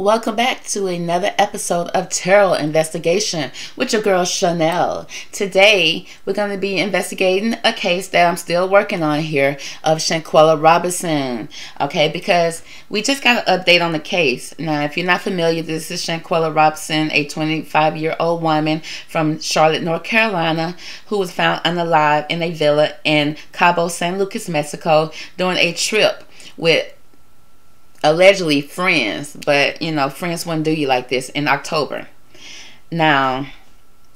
Welcome back to another episode of Tarot Investigation with your girl Shannel. Today we're going to be investigating a case that I'm still working on here of Shanquella Robinson. Okay, because we just got an update on the case. Now, if you're not familiar, this is Shanquella Robinson, a 25-year-old woman from Charlotte, North Carolina, who was found unalive in a villa in Cabo San Lucas, Mexico, during a trip with allegedly friends, but you know, friends wouldn't do you like this, in October. Now,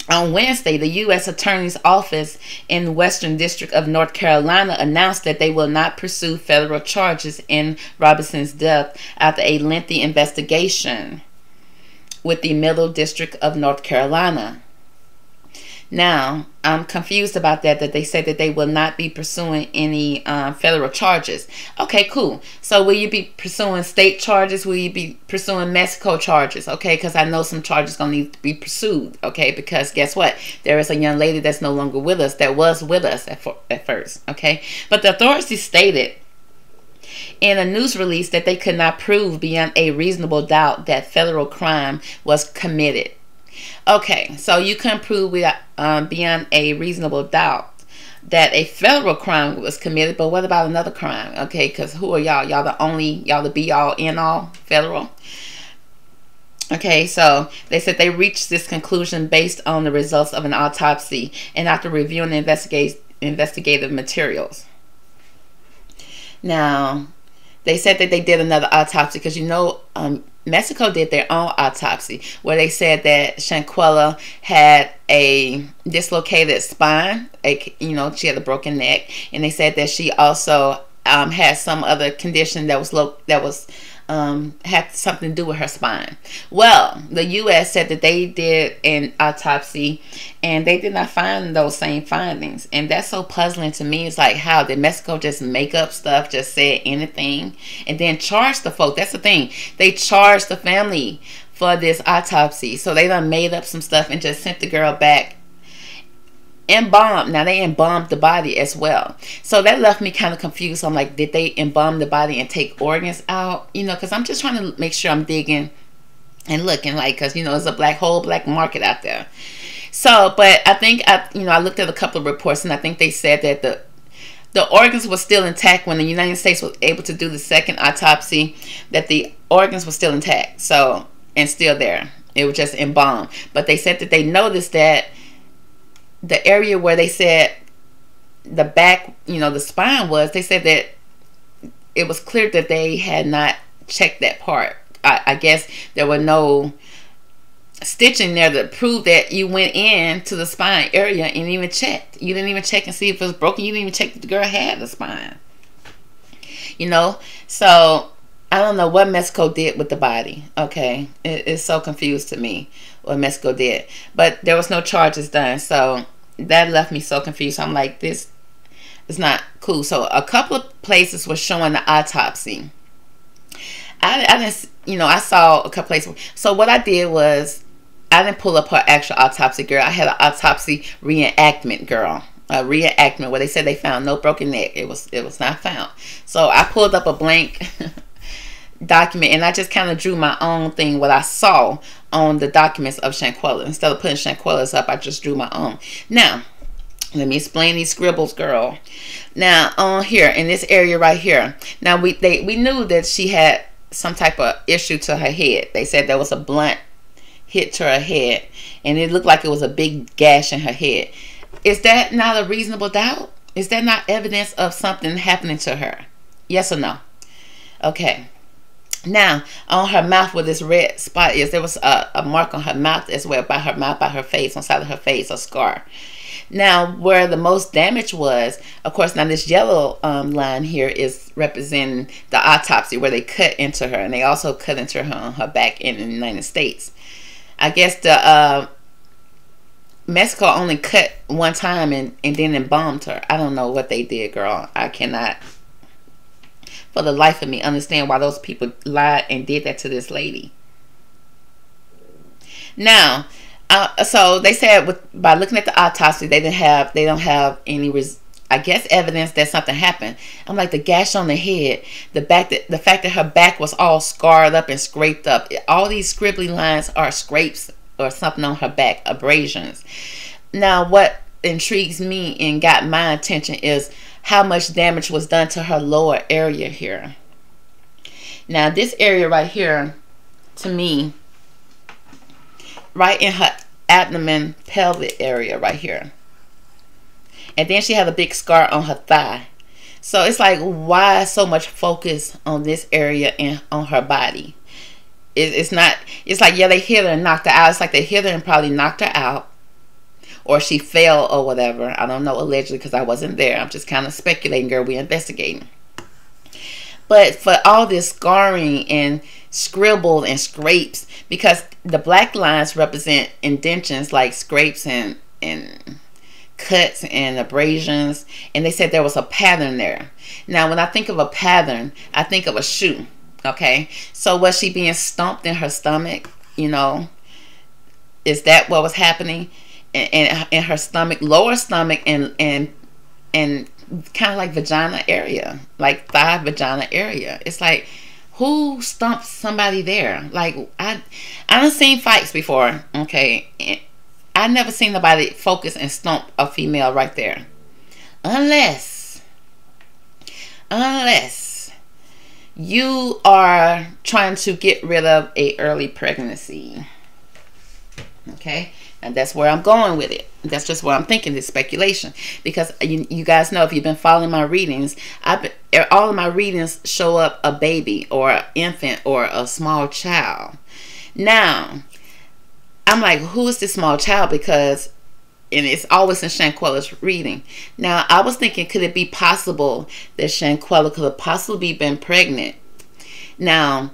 on Wednesday, the U.S. Attorney's Office in the Western District of North Carolina announced that they will not pursue federal charges in Robinson's death after a lengthy investigation with the Middle District of North Carolina. Now, I'm confused about that they said that they will not be pursuing any federal charges. Okay, cool. So will you be pursuing state charges? Will you be pursuing Mexico charges? Okay, because I know some charges going to need to be pursued. Okay, because guess what? There is a young lady that's no longer with us that was with us at first. Okay, but the authorities stated in a news release that they could not prove beyond a reasonable doubt that federal crime was committed. Okay, so you can prove beyond a reasonable doubt that a federal crime was committed, but what about another crime? Okay, because who are y'all? Y'all the be all end all federal? Okay, so they said they reached this conclusion based on the results of an autopsy and after reviewing the investigative materials. Now, they said that they did another autopsy because, you know, Mexico did their own autopsy where they said that Shanquella had a dislocated spine, she had a broken neck, and they said that she also had some other condition that was had something to do with her spine. Well, the U.S. said that they did an autopsy and they did not find those same findings, and that's so puzzling to me. It's like, how did Mexico just make up stuff, just say anything, and then charge the folk? That's the thing, they charged the family for this autopsy, so they done made up some stuff and just sent the girl back embalmed. Now they embalmed the body as well, so that left me kind of confused. I'm like, did they embalm the body and take organs out? Because I'm just trying to make sure I'm digging and looking, like, because it's a black market out there. So, but I think I looked at a couple of reports, and I think they said that the organs were still intact when the United States was able to do the second autopsy, that the organs were still intact, so, and still there. It was just embalmed. But they said that they noticed that the area where they said the back, the spine was, they said that it was clear that they had not checked that part. I guess there were no stitching there to prove that you went in to the spine area and even checked. You didn't even check and see if it was broken. You didn't even check if the girl had the spine. So I don't know what Mexico did with the body. Okay, it's so confused to me what Mexico did, but there was no charges done, so that left me so confused. I'm like, this is not cool. So a couple of places were showing the autopsy. I didn't, I saw a couple places. So what I did was, I didn't pull up her actual autopsy, girl. I had an autopsy reenactment, girl. A reenactment where they said they found no broken neck. It was not found. So I pulled up a blank document, and I just kind of drew my own thing, what I saw on the documents of Shanquella. Instead of putting Shanquella's up, I just drew my own. Now, let me explain these scribbles, girl. Now, on here, in this area right here, now we knew that she had some type of issue to her head. They said there was a blunt hit to her head, and it looked like it was a big gash in her head. Is that not a reasonable doubt? Is that not evidence of something happening to her? Yes or no? Okay. Now, on her mouth where this red spot is, there was a mark on her mouth as well, by her mouth, by her face, on the side of her face, a scar. Now, where the most damage was, of course, now this yellow line here is representing the autopsy where they cut into her, and they also cut into her on her back in the United States. I guess the Mexico only cut one time and then embalmed her. I don't know what they did, girl. I cannot for the life of me understand why those people lied and did that to this lady. Now, so they said by looking at the autopsy, they don't have any I guess, evidence that something happened. I'm like, the gash on the head, the fact that her back was all scarred up and scraped up. All these scribbly lines are scrapes or something on her back, abrasions. Now, what intrigues me and got my attention is how much damage was done to her lower area here. Now, this area right here, to me, right in her abdomen, pelvic area right here. And then she had a big scar on her thigh. So it's like, why so much focus on this area and on her body? It's not, it's like, yeah, they hit her and knocked her out. It's like they hit her and probably knocked her out. Or she fell or whatever. I don't know, allegedly, because I wasn't there. I'm just kind of speculating, girl. We're investigating. But for all this scarring and scribbled and scrapes, because the black lines represent indentions like scrapes and cuts and abrasions, and they said there was a pattern there. Now, when I think of a pattern, I think of a shoe. Okay, so was she being stumped in her stomach? You know, is that what was happening? In her stomach, lower stomach, and kind of like vagina area, like thigh vagina area. It's like, who stumped somebody there? Like, I done seen fights before. Okay, I never seen nobody focus and stomp a female right there, unless you are trying to get rid of a early pregnancy. Okay, and that's where I'm going with it. That's just what I'm thinking, this speculation. Because you guys know, if you've been following my readings, all of my readings show up a baby or an infant or a small child. Now, I'm like, who is this small child? Because, and it's always in Shanquella's reading. Now, I was thinking, could it be possible that Shanquella could have possibly been pregnant? Now,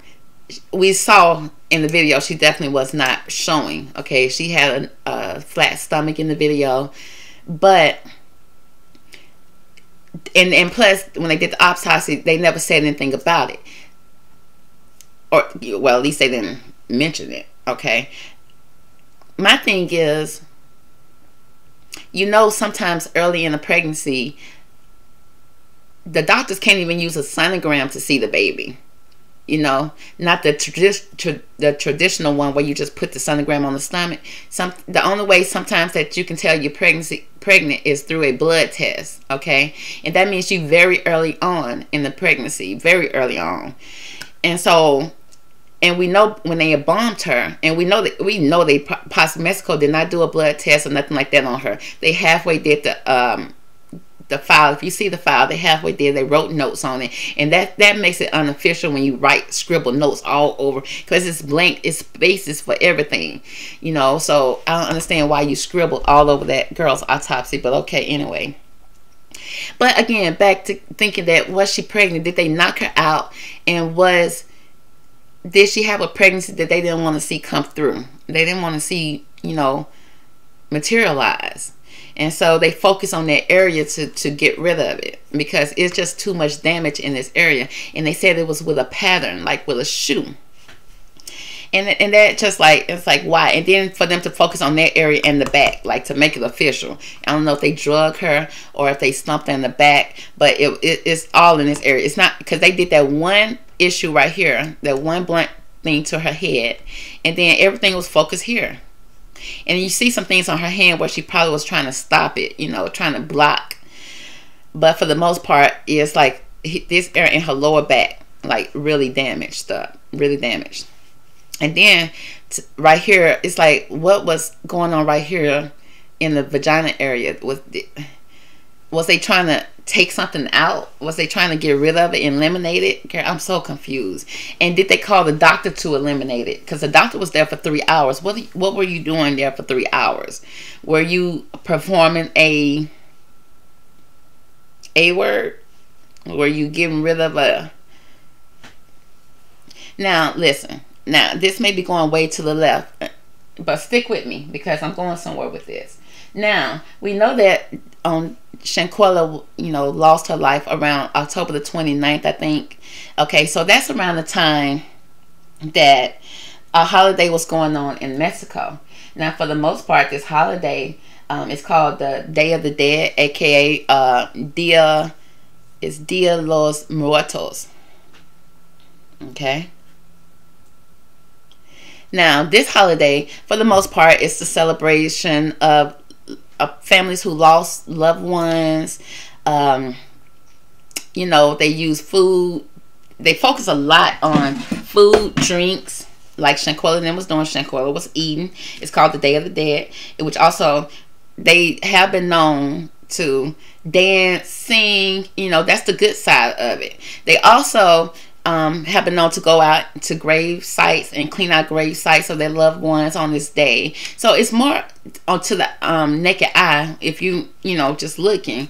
we saw in the video, she definitely was not showing. Okay, she had a flat stomach in the video, but and plus, when they did the autopsy, they never said anything about it, or well, at least they didn't mention it. Okay, my thing is, you know, sometimes early in a pregnancy, the doctors can't even use a sonogram to see the baby. You know, not the traditional one where you just put the sonogram on the stomach. The only way sometimes that you can tell you're pregnant is through a blood test. Okay, and that means you very early on in the pregnancy, very early on. And so, and we know when they bombed her, and we know they possibly, Mexico did not do a blood test or nothing like that on her. They halfway did the file. If you see the file, they halfway did, they wrote notes on it, and that makes it unofficial when you scribble notes all over, because it's blank, it's spaces for everything, you know. So I don't understand why you scribbled all over that girl's autopsy, but okay, anyway. But again, back to thinking, that was she pregnant? Did they knock her out? And did she have a pregnancy that they didn't want to see come through? They didn't want to see, you know, materialize. And so they focus on that area to get rid of it, because it's just too much damage in this area. And they said it was with a pattern, like with a shoe. And that just like, it's like, why? And then for them to focus on that area and the back, like to make it official. I don't know if they drug her or if they stumped her in the back, but it's all in this area. It's not, because they did that one issue right here, that one blunt thing to her head, and then everything was focused here. And you see some things on her hand where she probably was trying to stop it, you know, trying to block. But for the most part, it's like this area in her lower back, like really damaged up, really damaged. And then right here, it's like, what was going on right here in the vagina area? Was they trying to take something out? Was they trying to get rid of it, eliminate it? Girl, I'm so confused. And did they call the doctor to eliminate it? Because the doctor was there for 3 hours. What were you doing there for 3 hours? Were you performing a word? Were you getting rid of a... Now, listen. Now, this may be going way to the left, but stick with me, because I'm going somewhere with this. Now, we know that Shanquella, you know, lost her life around October the 29th, I think. Okay, so that's around the time that a holiday was going on in Mexico. Now, for the most part, this holiday It's called the Day of the Dead, aka Dia. It's Dia los Muertos. Okay. Now, this holiday, for the most part, is the celebration of families who lost loved ones. You know, they use food. They focus a lot on food, drinks, like Shanquella then was doing. Shanquella was eating. It's called the Day of the Dead, which also they have been known to dance, sing. You know, that's the good side of it. They also have been known to go out to grave sites and clean out grave sites of their loved ones on this day. So it's more onto the naked eye. If you know, just looking,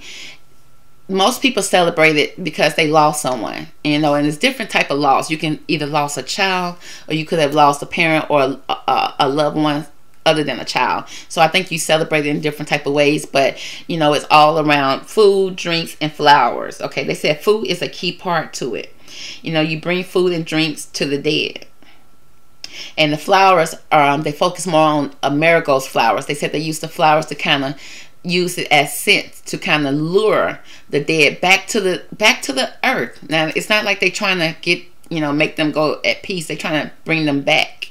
most people celebrate it because they lost someone, you know, and it's different type of loss. You can either lost a child, or you could have lost a parent or a loved one other than a child. So I think you celebrate it in different type of ways, but you know, it's all around food, drinks, and flowers. Okay, they said food is a key part to it. You know, you bring food and drinks to the dead. And the flowers, they focus more on Amerigo's flowers. They said they use the flowers to kind of use it as scent to kind of lure the dead back to the earth. Now, it's not like they trying to get, you know, make them go at peace. They trying to bring them back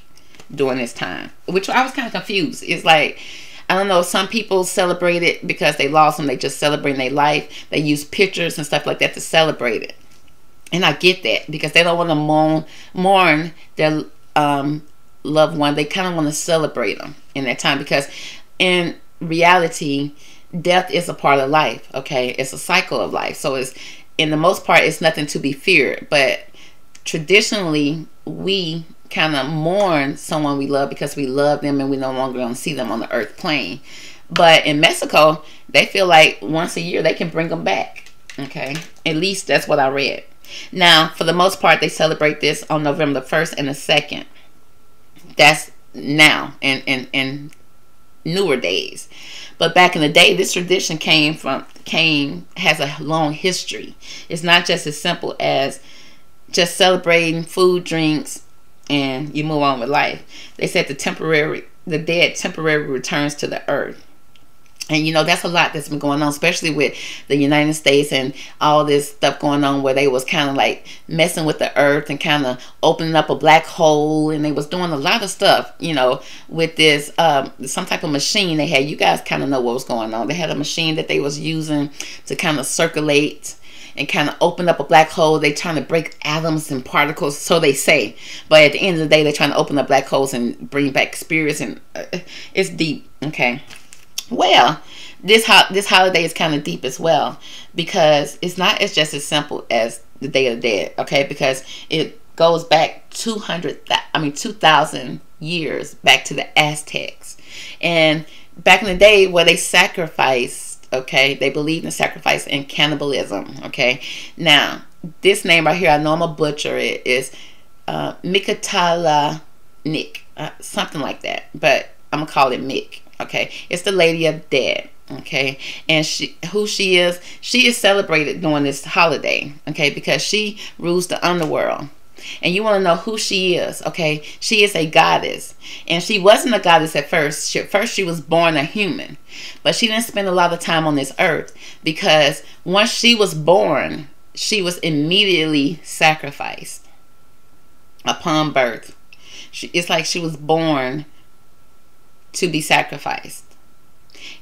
during this time, which I was kind of confused. It's like, I don't know, some people celebrate it because they lost them. They just celebrate their life. They use pictures and stuff like that to celebrate it. And I get that, because they don't want to mourn their loved one. They kind of want to celebrate them in that time, because in reality, death is a part of life. Okay, it's a cycle of life. So it's, in the most part, it's nothing to be feared. But traditionally, we kind of mourn someone we love because we love them and we no longer going to see them on the earth plane. But in Mexico, they feel like once a year they can bring them back. Okay, at least that's what I read. Now, for the most part, they celebrate this on November 1st and the 2nd. That's now in newer days. But back in the day, this tradition has a long history. It's not just as simple as just celebrating food, drinks, and you move on with life. They said the dead temporarily returns to the earth. And you know, that's a lot that's been going on, especially with the United States and all this stuff going on, where they was kind of like messing with the earth and kind of opening up a black hole, and they was doing a lot of stuff, you know, with this some type of machine they had. You guys kind of know what was going on. They had a machine that they was using to kind of circulate and kind of open up a black hole. They trying to break atoms and particles, so they say. But at the end of the day, they're trying to open up black holes and bring back spirits, and it's deep. Okay. Well, this holiday is kind of deep as well, because it's not just as simple as the Day of the Dead, okay? Because it goes back 2,000 years back to the Aztecs. And back in the day, where they sacrificed, okay? They believed in sacrifice and cannibalism, okay? Now, this name right here, I know I'm a butcher. It is Mictecacihuatl, something like that. But I'm going to call it Mick. Okay, it's the Lady of Dead. Okay, and she is celebrated during this holiday. Okay, because she rules the underworld. And you want to know who she is. Okay, she is a goddess, and she wasn't a goddess at first. First she was born a human, but she didn't spend a lot of time on this earth, because once she was born, she was immediately sacrificed upon birth. It's like she was born to be sacrificed,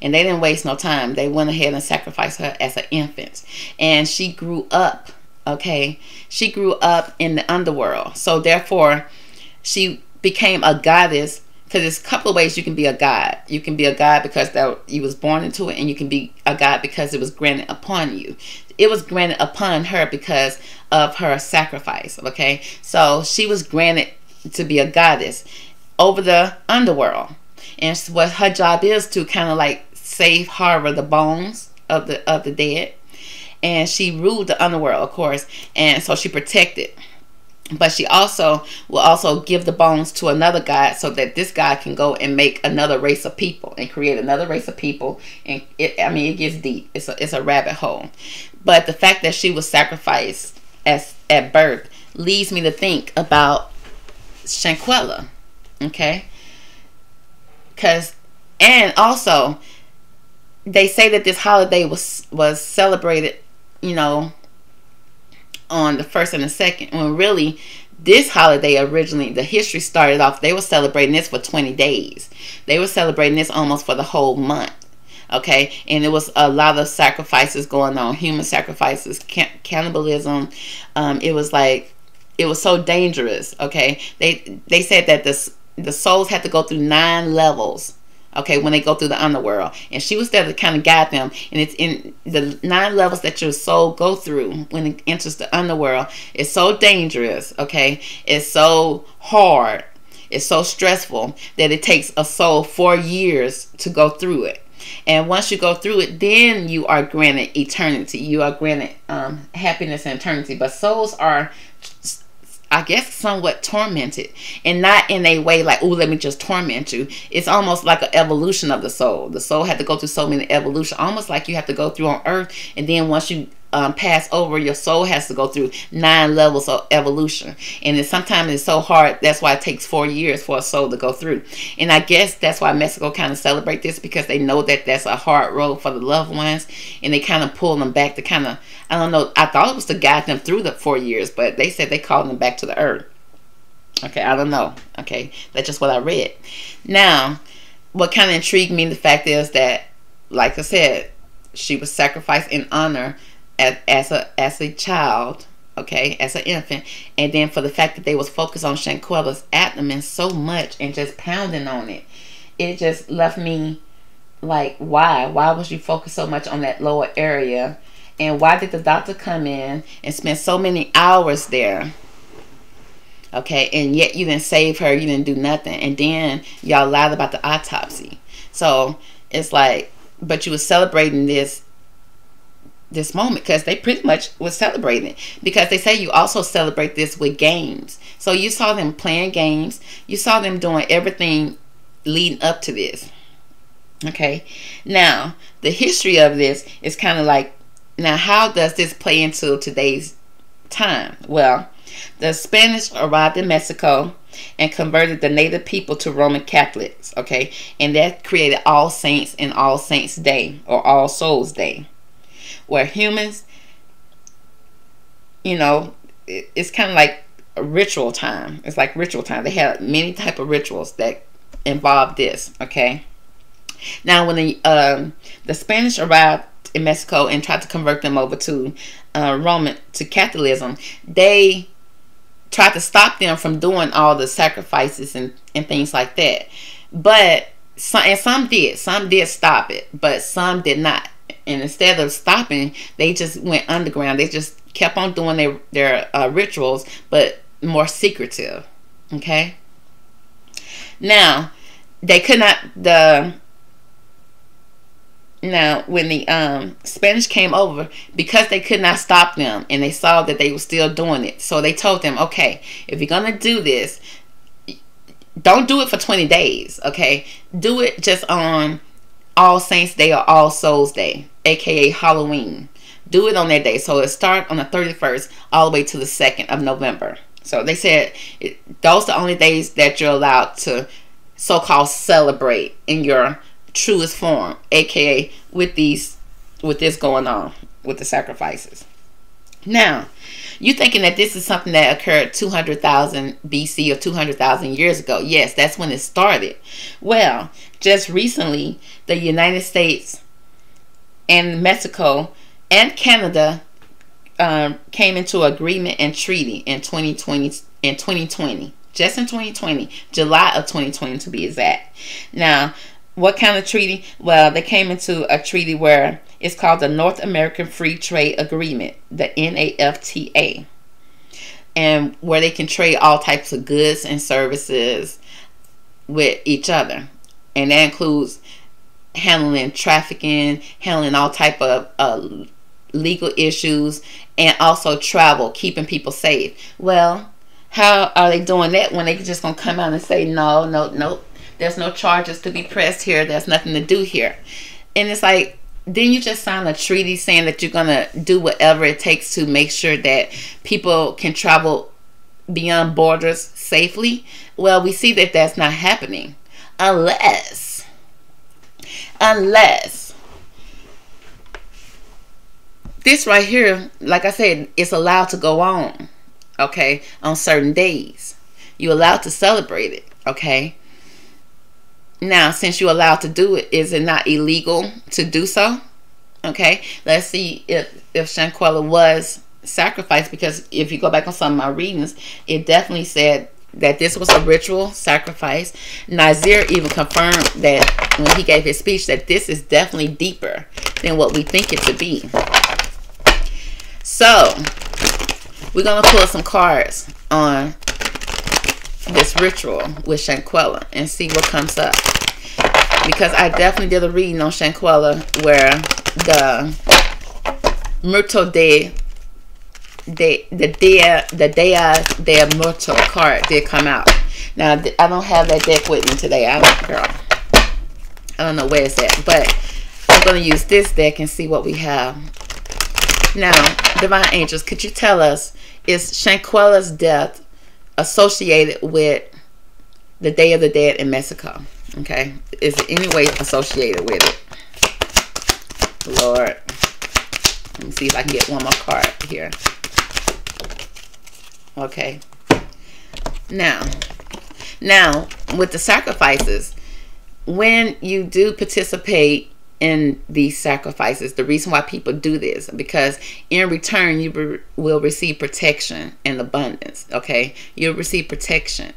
and they didn't waste no time. They went ahead and sacrificed her as an infant, and she grew up. Okay, she grew up in the underworld, so therefore she became a goddess, because there's a couple of ways you can be a god. You can be a god because you was born into it, and you can be a god because it was granted upon you. It was granted upon her because of her sacrifice. Okay, so she was granted to be a goddess over the underworld. And what her job is to kind of like safe harbor the bones of the dead. And she ruled the underworld, of course, and so she protected. But she also will give the bones to another god, so that this god can go and make another race of people and create another race of people. And it gets deep. It's a rabbit hole. But the fact that she was sacrificed at birth leads me to think about Shanquella. Okay. And also, they say that this holiday was celebrated, you know, on the 1st and the 2nd, when really this holiday originally, the history started off, they were celebrating this for 20 days. They were celebrating this almost for the whole month. Okay, and there was a lot of sacrifices going on, human sacrifices, cannibalism. It was like, it was so dangerous. Okay, they said that the souls had to go through 9 levels. Okay, when they go through the underworld, and she was there to kind of guide them. And it's in the 9 levels that your soul go through when it enters the underworld. It's so dangerous. Okay, it's so hard, it's so stressful that it takes a soul 4 years to go through it. And once you go through it, then you are granted eternity. You are granted happiness and eternity. But souls are, I guess, somewhat tormented, and not in a way like, oh, let me just torment you. It's almost like an evolution of the soul. The soul had to go through so many evolution, almost like you have to go through on earth, and then once you pass over, your soul has to go through 9 levels of evolution. And sometimes it's so hard, that's why it takes 4 years for a soul to go through. And I guess that's why Mexico kind of celebrate this, because they know that that's a hard road for the loved ones, and they kind of pull them back to kind of, I don't know, I thought it was to guide them through the 4 years, but they said they called them back to the earth. Okay, I don't know. Okay, that's just what I read. Now, what kind of intrigued me, the fact is that, like I said, she was sacrificed in honor as a child, okay, as an infant. And then for the fact that they was focused on Shanquella's abdomen so much and just pounding on it, it just left me like, why was you focused so much on that lower area? And why did the doctor come in and spend so many hours there? Okay, and yet you didn't save her, you didn't do nothing, and then y'all lied about the autopsy. So it's like, but you were celebrating this moment, because they pretty much was celebrating it, because they say you also celebrate this with games. So you saw them playing games, you saw them doing everything leading up to this. Okay, now the history of this is kind of like, now how does this play into today's time? Well, the Spanish arrived in Mexico and converted the native people to Roman Catholics. Okay, and that created All Saints and All Saints Day, or All Souls Day, where humans, you know, it's kind of like a ritual time. It's like ritual time. They had many type of rituals that involved this. Okay, now when the Spanish arrived in Mexico and tried to convert them over to Catholicism, they tried to stop them from doing all the sacrifices and things like that. But some did stop it, but some did not. And instead of stopping, they just went underground. They just kept on doing their rituals, but more secretive. Okay. Now, they could not, now when the Spanish came over, because they could not stop them, and they saw that they were still doing it, so they told them, okay, if you're gonna do this, don't do it for 20 days. Okay, do it just on All Saints Day or All Souls Day, aka Halloween. Do it on that day. So it starts on the 31st all the way to the 2nd of November. So they said those are the only days that you're allowed to so-called celebrate in your truest form, aka with this going on with the sacrifices. Now, you thinking that this is something that occurred 200,000 BC or 200,000 years ago. Yes, that's when it started. Well, just recently, the United States and Mexico and Canada came into agreement and treaty in 2020. Just in 2020, July of 2020 to be exact. Now, what kind of treaty? Well, they came into a treaty where it's called the North American Free Trade Agreement, the NAFTA, and where they can trade all types of goods and services with each other, and that includes handling trafficking, handling all type of legal issues, and also travel, keeping people safe. Well, how are they doing that when they just gonna come out and say no, there's no charges to be pressed here, there's nothing to do here? And it's like, then you just sign a treaty saying that you're gonna do whatever it takes to make sure that people can travel beyond borders safely. Well, we see that that's not happening unless this right here, like I said, it's allowed to go on, okay, on certain days. You're allowed to celebrate it, okay? Now, since you're allowed to do it, is it not illegal to do so? Okay, let's see if Shanquella was sacrificed, because if you go back on some of my readings, it definitely said that this was a ritual sacrifice. Nazir even confirmed that when he gave his speech that this is definitely deeper than what we think it to be. So, we're going to pull some cards on this ritual with Shanquella and see what comes up. Because I definitely did a reading on Shanquella where the Murto the Dea de Muerto card did come out. Now, I don't have that deck with me today. I don't know where it's at, but I'm going to use this deck and see what we have. Now, Divine Angels, could you tell us, is Shanquella's death associated with the Day of the Dead in Mexico? Okay, is it any way associated with it? Lord, let me see if I can get one more card here. Okay, now with the sacrifices, when you do participate in these sacrifices, the reason why people do this, because in return you will receive protection and abundance. Okay, you'll receive protection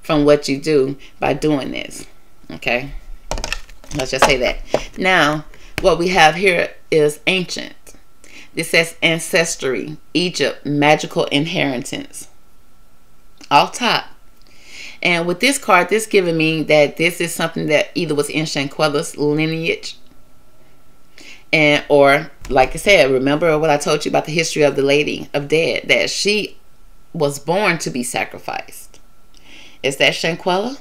from what you do by doing this. Okay, let's just say that. Now, what we have here is ancient. This says ancestry, Egypt, magical inheritance. Off top. And with this card, this giving me that this is something that either was in Shanquella's lineage, and or, like I said, remember what I told you about the history of the Lady of Dead, that she was born to be sacrificed. Is that Shanquella?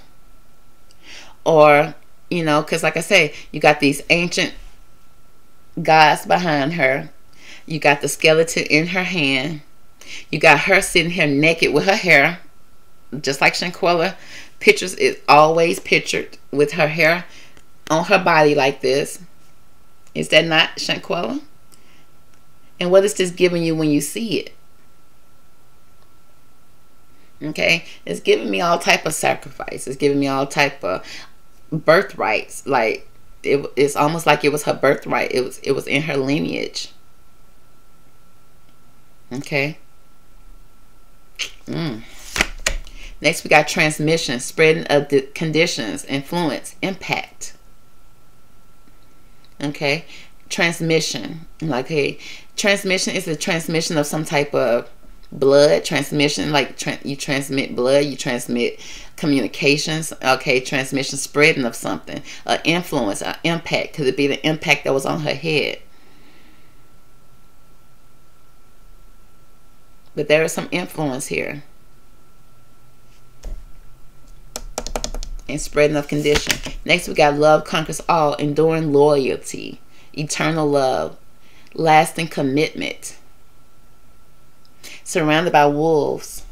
Or, you know, because like I say, you got these ancient gods behind her. You got the skeleton in her hand. You got her sitting here naked with her hair, just like Shanquella. Pictures is always pictured with her hair on her body like this. Is that not Shanquella? And what is this giving you when you see it? Okay, it's giving me all type of sacrifice. It's giving me all type of birthrights. Like it's almost like it was her birthright. It was in her lineage. Okay. Next, we got transmission, spreading of the conditions, influence, impact. Okay, transmission. Like, hey, transmission is the transmission of some type of blood transmission. Like you transmit blood, you transmit communications. Okay, transmission, spreading of something, influence, impact. Could it be the impact that was on her head? But there is some influence here. And spreading of condition. Next, we got love conquers all, enduring loyalty, eternal love, lasting commitment. Surrounded by wolves,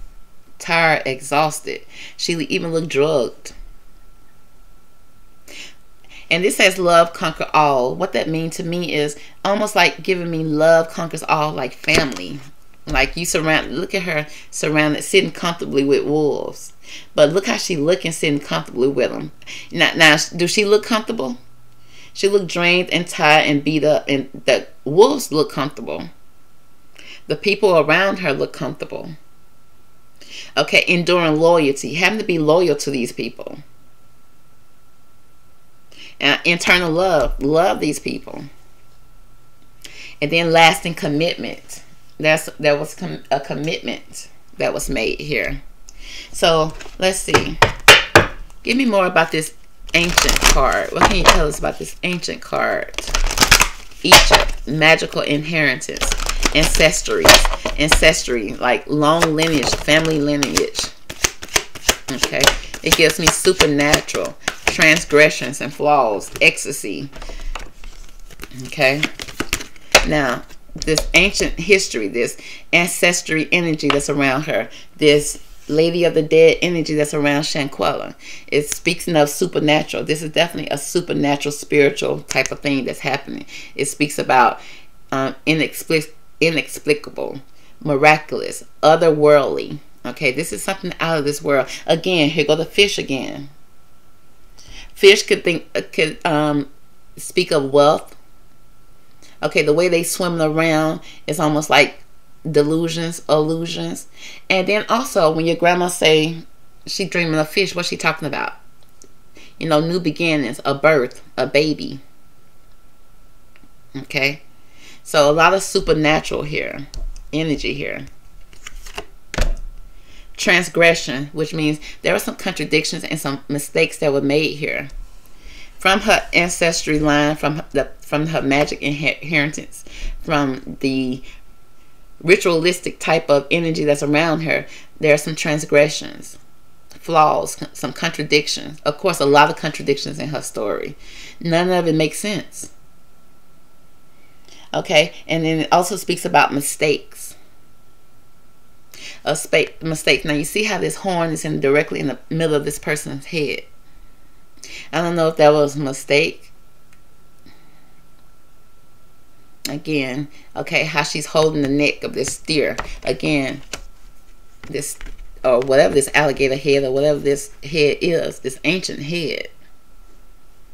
tired, exhausted. She even looked drugged. And this says love conquer all. What that means to me is almost like giving me love conquers all, like family. Like you surround, look at her surrounded, sitting comfortably with wolves. But look how she looking, sitting comfortably with them. Now, do she look comfortable? She looked drained and tired and beat up. And the wolves look comfortable. The people around her look comfortable. Okay, enduring loyalty. Having to be loyal to these people. And internal love. Love these people. And then lasting commitment. There was a commitment that was made here. So let's see. Give me more about this ancient card. What can you tell us about this ancient card? Egypt, magical inheritance, ancestry, like long lineage, family lineage. Okay, it gives me supernatural, transgressions and flaws, ecstasy. Okay, now this ancient history, this ancestry energy that's around her, this Lady of the Dead energy that's around Shanquella. It speaks of supernatural. This is definitely a supernatural, spiritual type of thing that's happening. It speaks about inexplicable, miraculous, otherworldly. Okay, this is something out of this world. Again, here go the fish again. Fish could speak of wealth. Okay, the way they swim around is almost like delusions, illusions. And then also, when your grandma say she dreaming of fish, what's she talking about? You know, new beginnings, a birth, a baby. Okay, so a lot of supernatural here, energy here. Transgression, which means there were some contradictions and some mistakes that were made here. From her ancestry line, from her magic inheritance, from the ritualistic type of energy that's around her, there are some transgressions, flaws, some contradictions. Of course, a lot of contradictions in her story. None of it makes sense. Okay, and then it also speaks about mistakes. Mistakes. Now you see how this horn is directly in the middle of this person's head. I don't know if that was a mistake. Again, okay, how she's holding the neck of this steer. Again, this, or whatever this alligator head, or whatever this head is, this ancient head,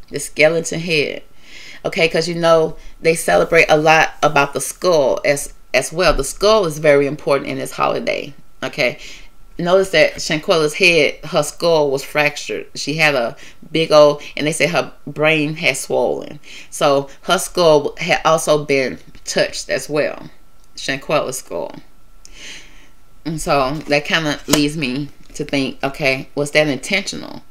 this skeleton head. Okay, because you know they celebrate a lot about the skull as well. The skull is very important in this holiday. Okay, notice that Shanquella's head, her skull was fractured. She had a big old, and they say her brain had swollen. So her skull had also been touched as well. Shanquella's skull. And so that kind of leads me to think, okay, was that intentional?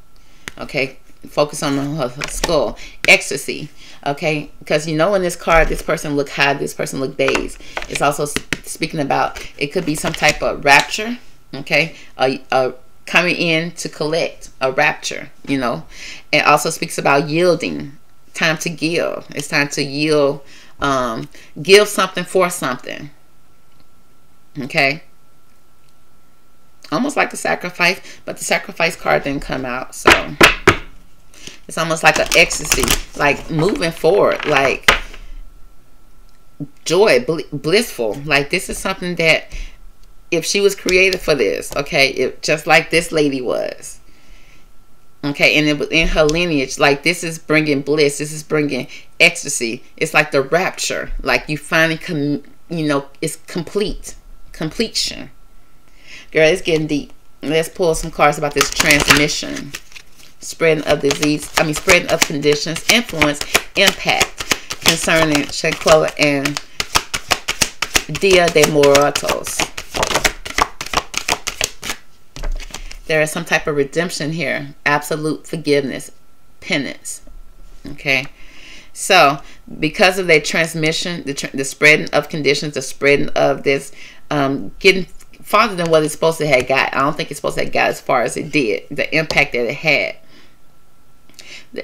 Okay, focus on her skull. Ecstasy. Okay, because you know in this card, this person look high, this person look dazed. It's also speaking about, it could be some type of rapture. Okay, coming in to collect, a rapture, you know. It also speaks about yielding, time to give. It's time to yield, give something for something. Okay, almost like a sacrifice, but the sacrifice card didn't come out, so it's almost like an ecstasy, like moving forward, like joy, blissful. Like this is something that if she was created for this, okay, if just like this lady was, okay, and it was in her lineage, like this is bringing bliss, this is bringing ecstasy. It's like the rapture, like you finally, you know, it's completion. Girl, it's getting deep. Let's pull some cards about this transmission. Spreading of disease, spreading of conditions, influence, impact concerning Shanquella and Dia de Muertos. There is some type of redemption here, absolute forgiveness, penance. Okay, so because of their transmission, the spreading of conditions, the spreading of this, getting farther than what it's supposed to have got. I don't think it's supposed to have got as far as it did. The impact that it had.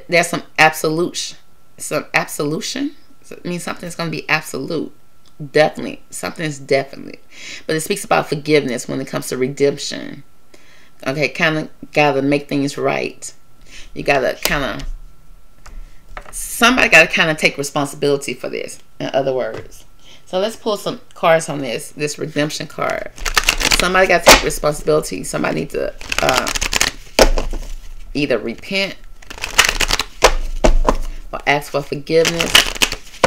There's some absolution. It means something's going to be absolute. Definitely. Something is definitely. But it speaks about forgiveness when it comes to redemption. Okay, kind of got to make things right. You got to kind of, somebody got to kind of take responsibility for this, in other words. So let's pull some cards on this redemption card. Somebody got to take responsibility. Somebody needs to either repent or ask for forgiveness.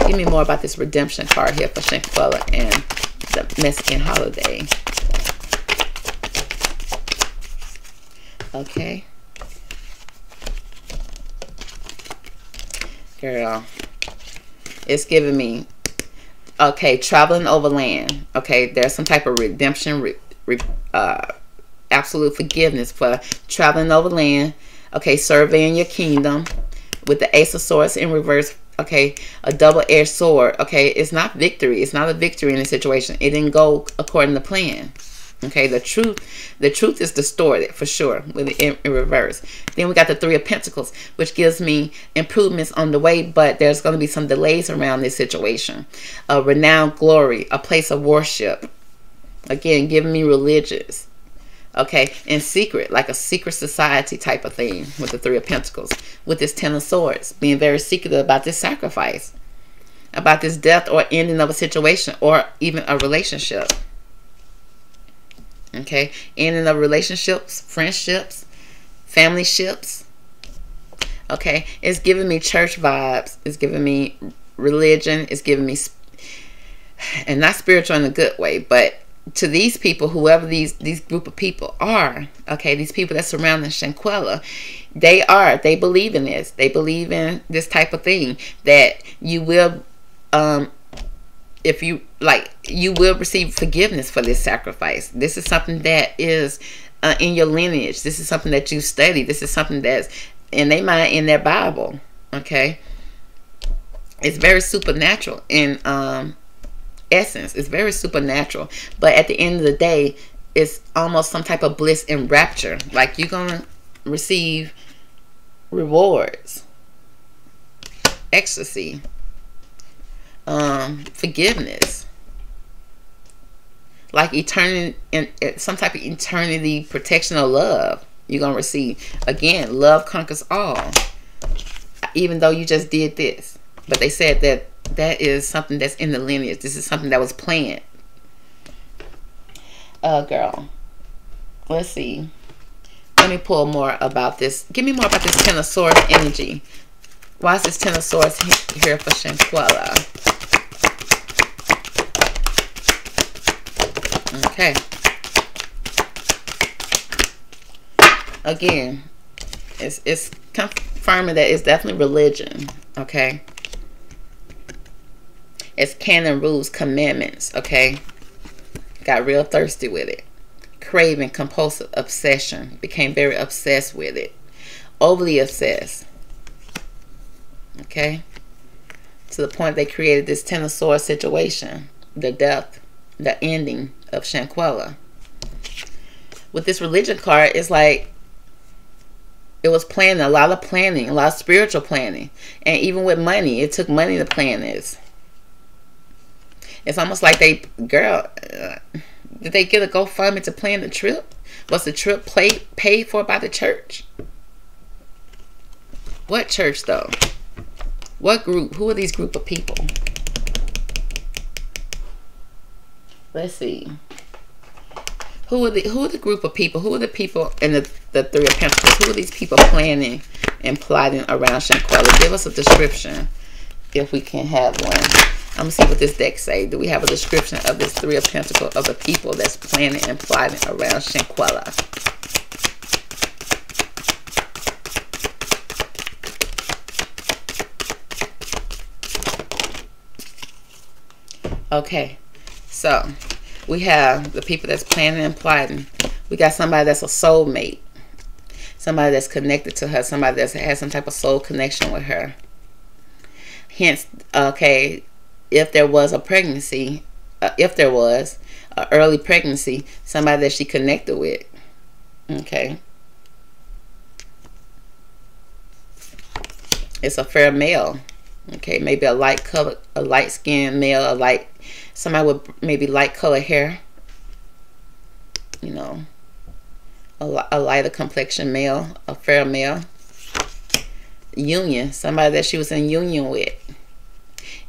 Give me more about this redemption card here for Shanquella and the Mexican holiday. Okay. Girl, it's giving me, okay, traveling overland. Okay, there's some type of redemption, absolute forgiveness for traveling overland. Okay, surveying your kingdom with the Ace of Swords in reverse. Okay, a double-edged sword. Okay, it's not victory. It's not a victory in this situation. It didn't go according to plan. Okay, the truth is distorted for sure with it in reverse. Then we got the Three of Pentacles, which gives me improvements on the way, but there's going to be some delays around this situation. A renowned glory, a place of worship. Again, giving me religious. Okay, in secret, like a secret society type of thing with the Three of Pentacles. With this Ten of Swords, being very secretive about this sacrifice. about this death or ending of a situation or even a relationship. Okay, ending of relationships, friendships, family ships. Okay, it's giving me church vibes. It's giving me religion. It's giving me, and not spiritual in a good way, but to these people, whoever these group of people are, okay, these people that surround Shanquella, they believe in this. They believe in this type of thing, that you will, if you like, you will receive forgiveness for this sacrifice. This is something that is in your lineage. This is something that you study. This is something that's in their mind, in their Bible. Okay, it's very supernatural in essence. It's very supernatural, but at the end of the day, it's almost some type of bliss and rapture. Like, you're gonna receive rewards, ecstasy, forgiveness, like eternity, and some type of eternity protection or love you're gonna receive. Again, love conquers all, even though you just did this. But they said that that is something that's in the lineage. This is something that was planned. Girl, let's see. Let me pull more about this. Give me more about this Ten of Swords energy. Why is this Ten of Swords here for Shanquella? Okay. Again, it's confirming that it's definitely religion. Okay. It's canon, rules, commandments. Okay. Got real thirsty with it. Craving, compulsive, obsession. Became very obsessed with it. Overly obsessed. Okay. To the point they created this Ten of Swords situation. The death, the ending of Shanquella. With this religion card, it's like it was planning, a lot of planning, a lot of spiritual planning. And even with money, it took money to plan this. It's almost like they, girl, did they get a GoFundMe to plan the trip? Was the trip paid for by the church? What church, though? What group? Who are these group of people? Let's see. Who are the group of people? Who are the people in the Three of Pentacles? Who are these people planning and plotting around Shanquella? Give us a description if we can have one. I'm going to see what this deck say. Do we have a description of this Three of Pentacles, of the people that's planning and plotting around Shanquella? Okay, so we have the people that's planning and plotting. We got somebody that's a soulmate. Somebody that's connected to her. Somebody that has some type of soul connection with her. Hence, okay, if there was a pregnancy, if there was an early pregnancy, somebody that she connected with. Okay. It's a fair male. Okay, maybe a light color, a light skinned male, somebody with maybe light color hair. You know, a lighter complexion male, a fair male. Union, somebody that she was in union with.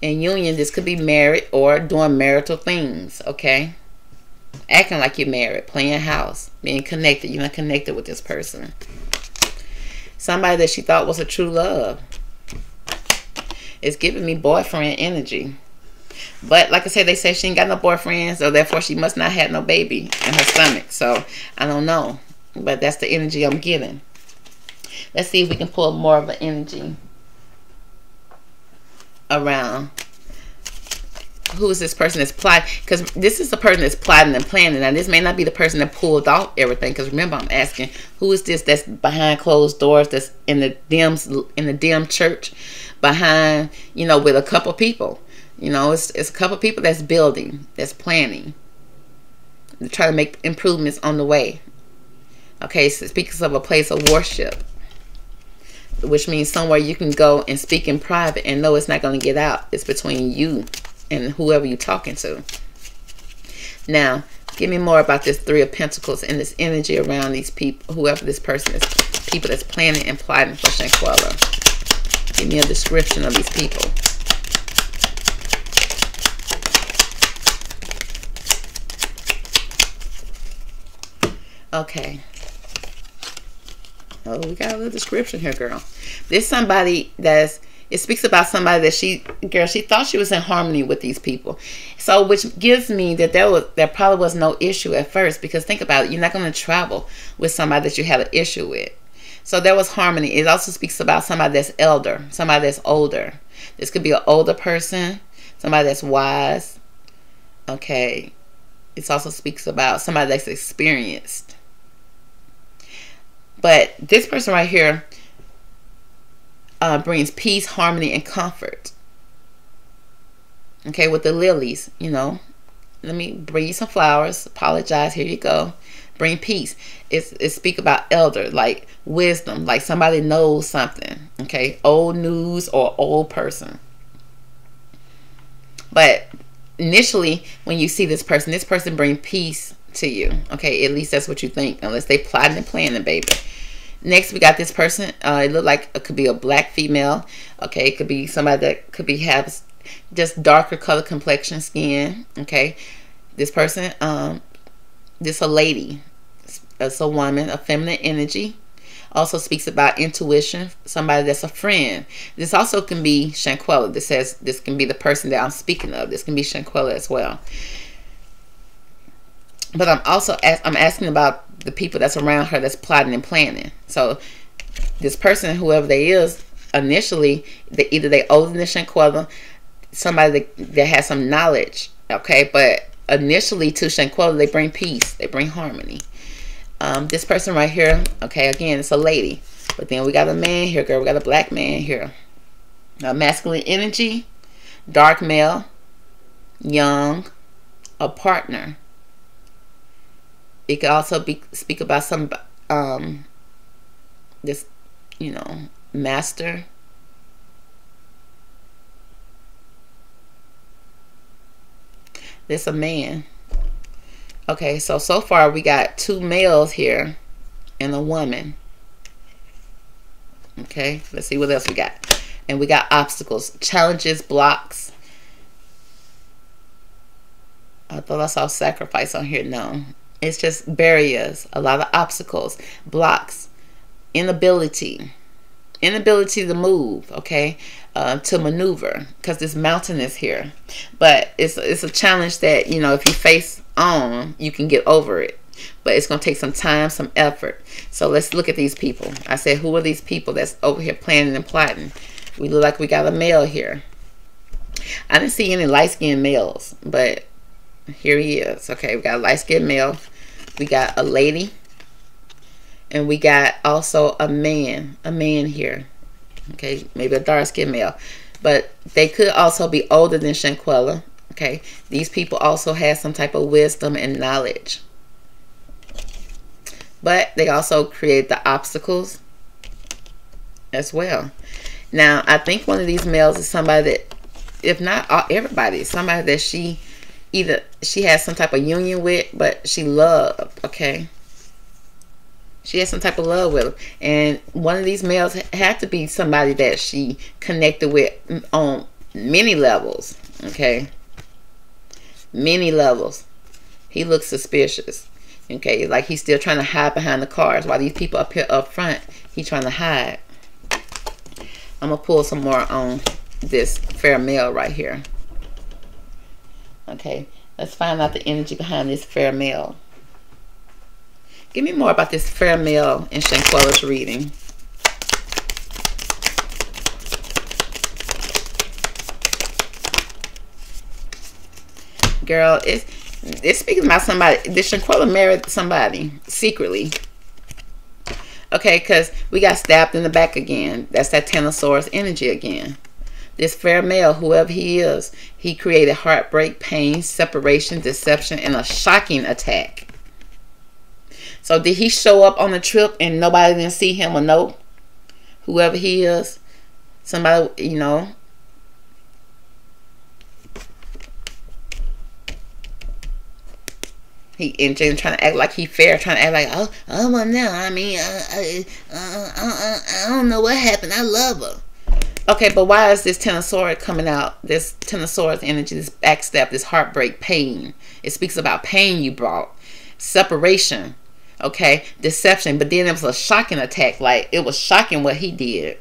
In union, this could be married or doing marital things, okay? Acting like you're married, playing house, being connected. You're not connected with this person. Somebody that she thought was a true love. It's giving me boyfriend energy. But like I said, they say she ain't got no boyfriend, so therefore she must not have no baby in her stomach. So I don't know. But that's the energy I'm getting. Let's see if we can pull more of an energy around. Who is this person that's plotting? Because this is the person that's plotting and planning. Now, this may not be the person that pulled off everything. Because remember, I'm asking, who is this that's behind closed doors, that's in the dim church, behind, you know, with a couple people. You know, it's a couple people that's building, that's planning, to try to make improvements on the way. Okay, so speaks of a place of worship, which means somewhere you can go and speak in private and know it's not going to get out. It's between you and whoever you're talking to. Now, give me more about this Three of Pentacles and this energy around these people, whoever this person is, people that's planning and plotting for Shanquella. Give me a description of these people. Okay. Oh, we got a little description here, girl. This somebody that's, it speaks about somebody that she thought she was in harmony with these people. So, which gives me that there probably was no issue at first, because think about it, you're not going to travel with somebody that you have an issue with. So there was harmony. It also speaks about somebody that's elder, somebody that's older. This could be an older person, somebody that's wise. Okay. It also speaks about somebody that's experienced. But this person right here brings peace, harmony, and comfort. Okay, with the lilies, you know. Let me bring you some flowers. Apologize. Here you go. Bring peace. It speak about elder, like wisdom, like somebody knows something. Okay, old news or old person. But initially, when you see this person bring peace to you. Okay, at least that's what you think, unless they plotting and planning, baby. Next, we got this person. It looked like it could be a black female. Okay, it could be somebody that could be have just darker color complexion skin. Okay, this person, this a lady. It's a woman, a feminine energy. Also speaks about intuition, somebody that's a friend. This also can be Shanquella. This says this can be the person that I'm speaking of. This can be Shanquella as well. But I'm also asking about the people that's around her that's plotting and planning. So this person, whoever they is, initially, either they older than Shanquella, somebody that has some knowledge, okay? But initially to Shanquella, they bring peace, they bring harmony. This person right here, okay, again, it's a lady. But then we got a man here, girl. We got a black man here. Masculine energy, dark male, young, a partner. It could also speak about some, this, you know, master. This a man. Okay, so far we got 2 males here and a woman. Okay, let's see what else we got. And we got obstacles, challenges, blocks. I thought I saw sacrifice on here. No. It's just barriers, a lot of obstacles, blocks, inability to move, okay, to maneuver, because this mountain is here. But it's a challenge that, you know, if you face on, you can get over it. But it's going to take some time, some effort. So let's look at these people. I said, who are these people that's over here planning and plotting? We look like we got a male here. I didn't see any light-skinned males, but here he is. Okay, we got a light-skinned male. We got a lady. And we got also a man here. Okay, maybe a dark-skinned male. But they could also be older than Shanquella. Okay, these people also have some type of wisdom and knowledge. But they also create the obstacles as well. Now, I think one of these males is somebody that, if not everybody, somebody that she has some type of union with, but she loved, okay? She has some type of love with him. And one of these males had to be somebody that she connected with on many levels, okay? Many levels. He looks suspicious, okay? Like he's still trying to hide behind the cars. While these people up here up front, he's trying to hide. I'm going to pull some more on this fair male right here. Okay, let's find out the energy behind this fair male. Give me more about this fair male in Shanquella's reading. Girl, it's speaking about somebody. Did Shanquella married somebody secretly? Okay, because we got stabbed in the back again. That's that Tenosaurus energy again. This fair male, whoever he is, he created heartbreak, pain, separation, deception, and a shocking attack. So did he show up on the trip and nobody didn't see him or know? Whoever he is, somebody, you know. He and trying to act like he fair, trying to act like, oh well, no, I mean, I don't know what happened. I love her. Okay, but why is this Tenosaurus coming out? This Tenosaurus energy, this backstab, this heartbreak, pain. It speaks about pain you brought, separation. Okay, deception. But then it was a shocking attack. Like, it was shocking what he did.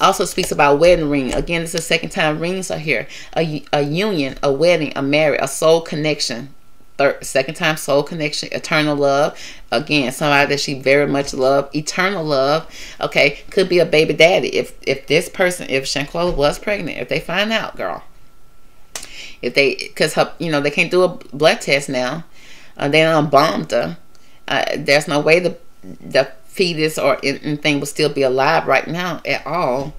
Also speaks about wedding ring. Again, it's the second time rings are here. A union, a wedding, a marriage, a soul connection. Second time soul connection, eternal love. Again, somebody that she very much loved, eternal love. Okay, could be a baby daddy. If this person, if Shanquella was pregnant, if they find out, girl, if they, because her, you know, they can't do a blood test now. They done bombed her. There's no way the fetus or anything would still be alive right now at all.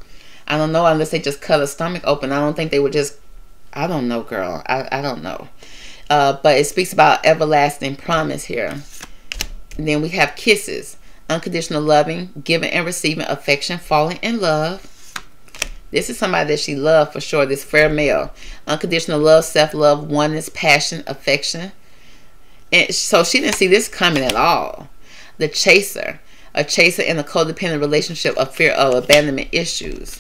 I don't know, unless they just cut her stomach open. I don't think they would just, I don't know, girl. I don't know. But it speaks about everlasting promise here. And then we have kisses. Unconditional loving, giving and receiving affection, falling in love. This is somebody that she loved for sure, this fair male. Unconditional love, self-love, oneness, passion, affection. And so she didn't see this coming at all. The chaser. A chaser in a codependent relationship of fear of abandonment issues.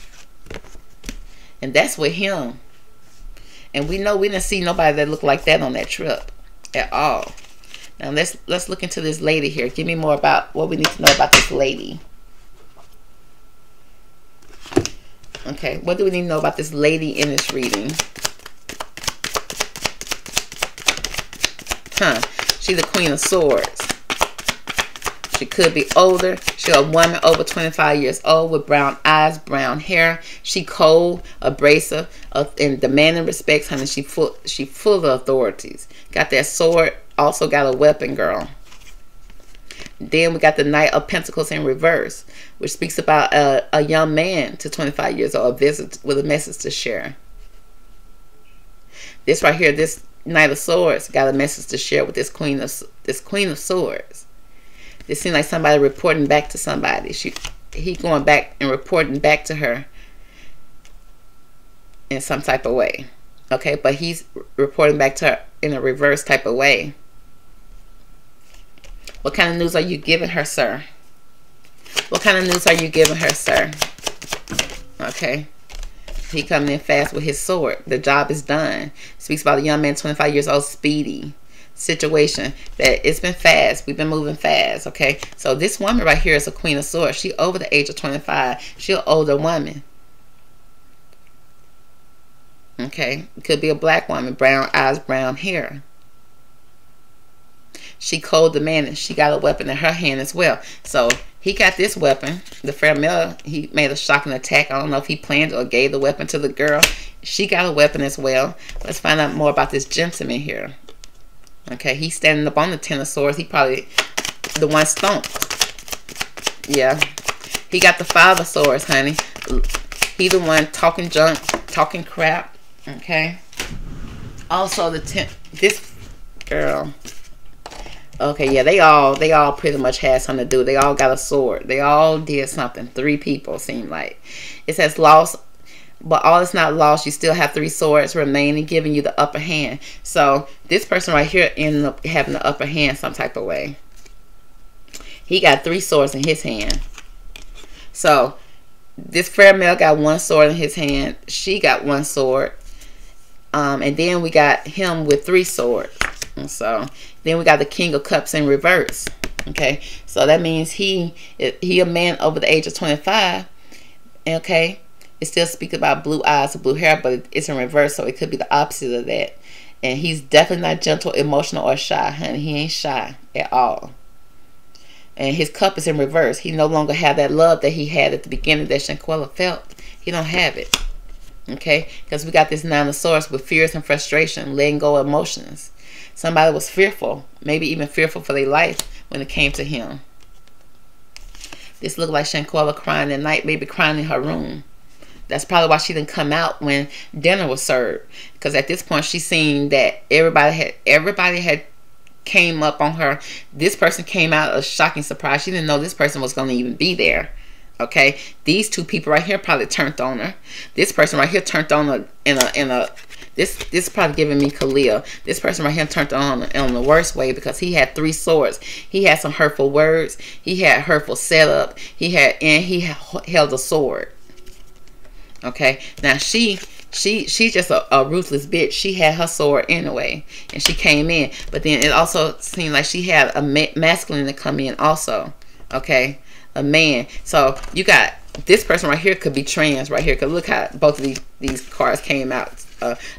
And that's with him. And we know we didn't see nobody that looked like that on that trip at all. Now let's look into this lady here. Give me more about what we need to know about this lady. Okay, what do we need to know about this lady in this reading? She's the Queen of Swords. She could be older. She's a woman over 25 years old with brown eyes, brown hair. She cold, abrasive, and demanding respects. Honey, she full of authorities. Got that sword. Also got a weapon, girl. Then we got the Knight of Pentacles in reverse, which speaks about a young man to 25 years old, a visit with a message to share. This right here, this Knight of Swords, got a message to share with this Queen of Swords. It seems like somebody reporting back to somebody. He going back and reporting back to her in some type of way. Okay, but he's reporting back to her in a reverse type of way. What kind of news are you giving her, sir? What kind of news are you giving her, sir? Okay. He coming in fast with his sword. The job is done. Speaks about a young man, 25 years old, speedy situation. That it's been fast. We've been moving fast. Okay. So this woman right here is a Queen of Swords. She over the age of 25. She's an older woman. Okay. Could be a black woman. Brown eyes, brown hair. She cold demanding. She got a weapon in her hand as well. So he got this weapon. The fair male, he made a shocking attack. I don't know if he planned or gave the weapon to the girl. She got a weapon as well. Let's find out more about this gentleman here. Okay, he's standing up on the Ten of Swords. He probably the one stomped. Yeah. He got the Five of Swords, honey. He the one talking junk, talking crap. Okay. Also this girl. Okay, yeah, they all pretty much had something to do. They all got a sword. They all did something. 3 people seem like. It says lost, but all is not lost. You still have 3 swords remaining, giving you the upper hand. So this person right here ended up having the upper hand some type of way. He got 3 swords in his hand. So this fair male got 1 sword in his hand. She got 1 sword. And then we got him with 3 swords. And so then we got the King of Cups in reverse. Okay, so that means he a man over the age of 25. Okay, it still speaks about blue eyes or blue hair, but it's in reverse, so it could be the opposite of that. And he's definitely not gentle, emotional, or shy, honey. He ain't shy at all. And his cup is in reverse. He no longer have that love that he had at the beginning that Shanquella felt. He don't have it. Okay, because we got this Nine of Swords with fears and frustration, letting go of emotions. Somebody was fearful, maybe even fearful for their life when it came to him. This looked like Shanquella crying at night, maybe crying in her room. That's probably why she didn't come out when dinner was served. Because at this point, she seen that everybody had came up on her. This person came out a shocking surprise. She didn't know this person was going to even be there. Okay, these 2 people right here probably turned on her. This person right here turned on her in a this is probably giving me Khalil. This person right here turned on in the worst way because he had 3 swords. He had some hurtful words. He had hurtful setup. He held a sword. Okay, now she she's just a ruthless bitch. She had her sword anyway, and she came in. But then it also seemed like she had a masculine to come in also. Okay, a man. So you got this person right here could be trans right here. Cause look how both of these cards came out.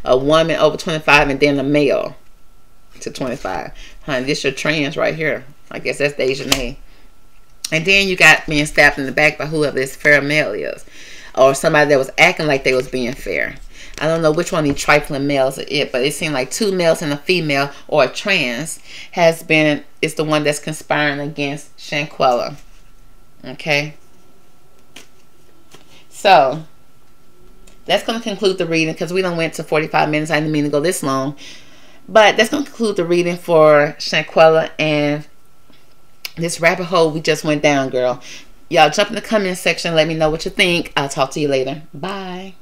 A woman over 25 and then a male to 25. Honey, this your trans right here. I guess that's Dejanay. And then you got being stabbed in the back by whoever this fair male is. Or somebody that was acting like they was being fair. I don't know which one of these trifling males are it, but it seemed like 2 males and a female or a trans is the one that's conspiring against Shanquella. Okay? So, that's going to conclude the reading because we done went to 45 minutes. I didn't mean to go this long. But that's going to conclude the reading for Shanquella and this rabbit hole we just went down, girl. Y'all jump in the comment section. Let me know what you think. I'll talk to you later. Bye.